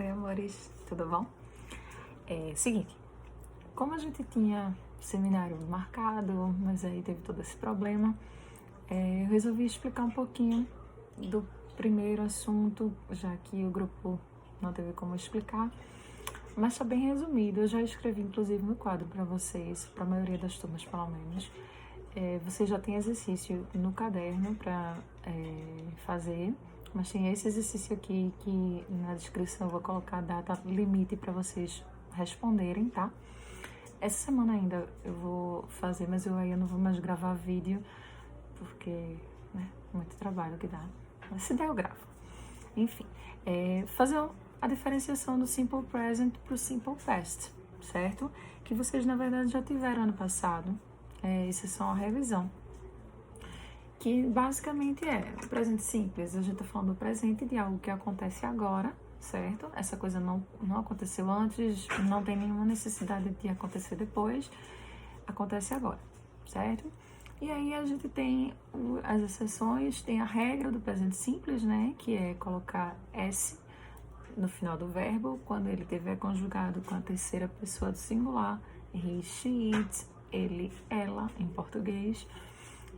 Oi, amores, tudo bom? Seguinte, como a gente tinha seminário marcado, mas aí teve todo esse problema, eu resolvi explicar um pouquinho do primeiro assunto, já que o grupo não teve como explicar, mas está bem resumido. Eu já escrevi, inclusive, no quadro para vocês, para a maioria das turmas, pelo menos. Você já tem exercício no caderno para fazer, mas tem esse exercício aqui que na descrição eu vou colocar a data limite para vocês responderem, tá? Essa semana ainda eu vou fazer, mas eu não vou mais gravar vídeo, porque, muito trabalho que dá. Mas se der, eu gravo. Enfim, fazer a diferenciação do Simple Present para o Simple Past, certo? Que vocês, na verdade, já tiveram ano passado. Isso é só uma revisão. Que basicamente o presente simples. A gente tá falando do presente de algo que acontece agora, certo? Essa coisa não aconteceu antes, não tem nenhuma necessidade de acontecer depois, acontece agora, certo? E aí a gente tem as exceções, tem a regra do presente simples, né? Que é colocar S no final do verbo, quando ele estiver conjugado com a terceira pessoa do singular, he, she, it, ele, ela, em português,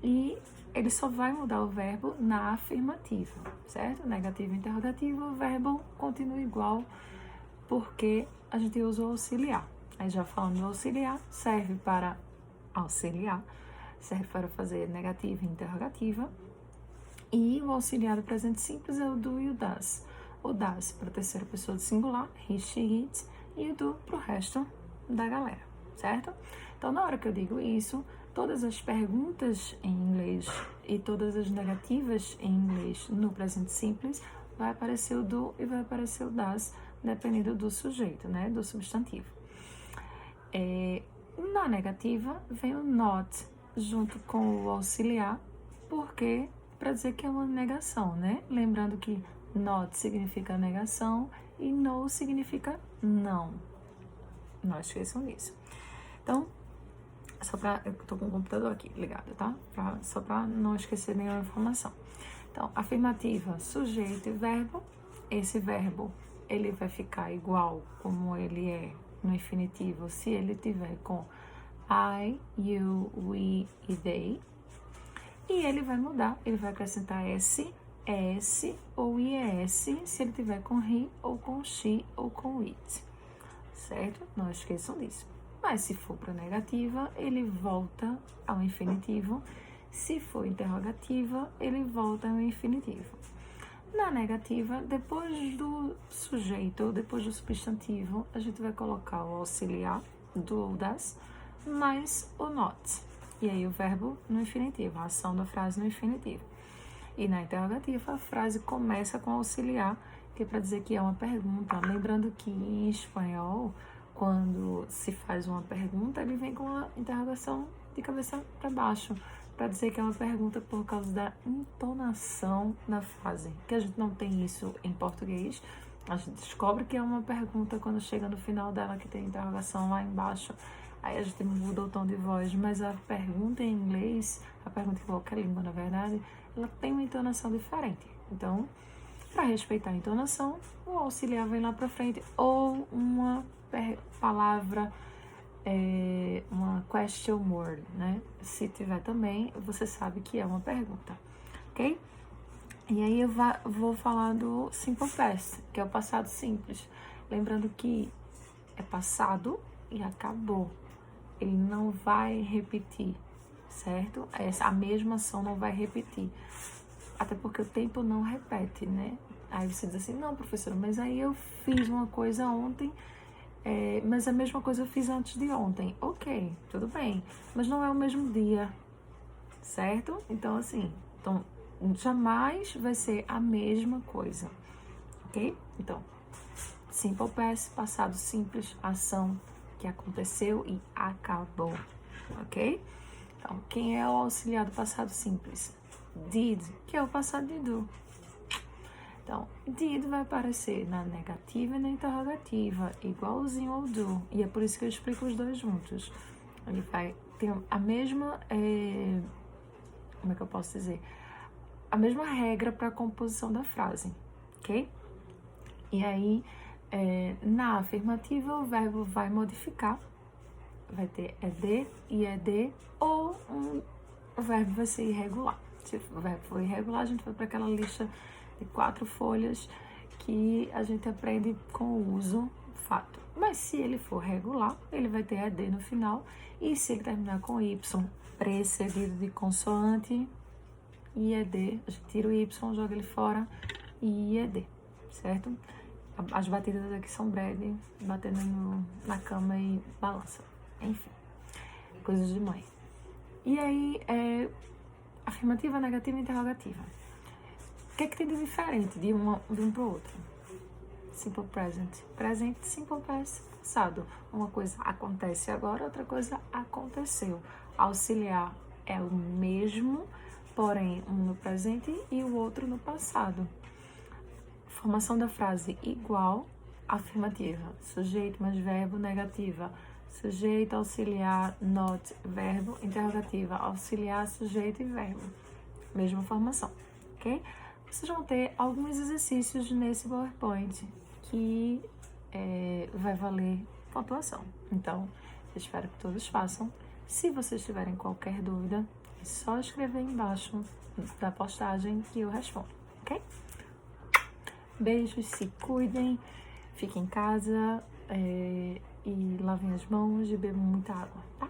e ele só vai mudar o verbo na afirmativa, certo? Negativo e interrogativo, o verbo continua igual, porque a gente usa o auxiliar. Aí já falando do auxiliar, serve para auxiliar, serve para fazer negativa e interrogativa, e o auxiliar do presente simples é o do e o das. O das para a terceira pessoa do singular, he, she, it, e o do para o resto da galera, certo? Então, na hora que eu digo isso, todas as perguntas em inglês e todas as negativas em inglês no presente simples vai aparecer o do e vai aparecer o das, dependendo do sujeito, né, do substantivo. Na negativa vem o not junto com o auxiliar, porque para dizer que é uma negação, né? Lembrando que not significa negação e no significa não. Não esqueçam disso. Então, eu tô com o computador aqui ligado, tá? Só para não esquecer nenhuma informação. Então, afirmativa, sujeito e verbo. Esse verbo, ele vai ficar igual como ele é no infinitivo se ele tiver com I, you, we e they. E ele vai mudar, ele vai acrescentar S, ES ou IES se ele tiver com he ou com she ou com it, certo? Não esqueçam disso. Mas se for para negativa, ele volta ao infinitivo. Se for interrogativa, ele volta ao infinitivo. Na negativa, depois do sujeito ou depois do substantivo, a gente vai colocar o auxiliar do ou das mais o not. E aí o verbo no infinitivo, a ação da frase no infinitivo. E na interrogativa, a frase começa com auxiliar, que é para dizer que é uma pergunta. Lembrando que em espanhol, quando se faz uma pergunta, ele vem com a interrogação de cabeça para baixo, para dizer que é uma pergunta por causa da entonação na frase, que a gente não tem isso em português. A gente descobre que é uma pergunta quando chega no final dela, que tem interrogação lá embaixo, aí a gente muda o tom de voz, mas a pergunta em inglês, a pergunta em qualquer língua, na verdade, ela tem uma entonação diferente. Então, para respeitar a entonação, o auxiliar vem lá para frente, ou uma palavra, uma question word, né? Se tiver também, você sabe que é uma pergunta, ok? E aí eu vou falar do simple past, que é o passado simples. Lembrando que é passado e acabou. Ele não vai repetir, certo? A mesma ação não vai repetir. Até porque o tempo não repete, né? Aí você diz assim, não, professora, mas aí eu fiz uma coisa ontem, mas a mesma coisa eu fiz antes de ontem. Ok, tudo bem, mas não é o mesmo dia, certo? Então, assim, jamais vai ser a mesma coisa, ok? Então, simple past, passado simples, ação que aconteceu e acabou, ok? Então, quem é o auxiliar do passado simples? Did, que é o passado de do. Então, did vai aparecer na negativa e na interrogativa, igualzinho ao do. E é por isso que eu explico os dois juntos. Ele vai ter a mesma, como é que eu posso dizer? A mesma regra para a composição da frase, ok? E aí, Na afirmativa, o verbo vai modificar, vai ter ED e ED, ou o verbo vai ser irregular. Se o verbo for irregular, a gente vai para aquela lista de 4 folhas que a gente aprende com o uso fato. Mas se ele for regular, ele vai ter ED no final, e se ele terminar com Y precedido de consoante, IED, a gente tira o Y, joga ele fora, e IED, certo? As batidas aqui são breves, batendo na cama e balança. Enfim, coisas de mãe. E aí, afirmativa, negativa e interrogativa. O que é que tem de diferente de um para o outro? Simple present. Present, simple past, passado. Uma coisa acontece agora, outra coisa aconteceu. Auxiliar é o mesmo, porém um no presente e o outro no passado. Formação da frase igual, afirmativa. Sujeito mais verbo, negativa. Sujeito, auxiliar, not, verbo, interrogativa. Auxiliar, sujeito e verbo. Mesma formação, ok? Vocês vão ter alguns exercícios nesse PowerPoint que vai valer pontuação. Então, eu espero que todos façam. Se vocês tiverem qualquer dúvida, é só escrever embaixo da postagem que eu respondo, ok? Beijos, se cuidem, fiquem em casa e lavem as mãos e bebam muita água, tá?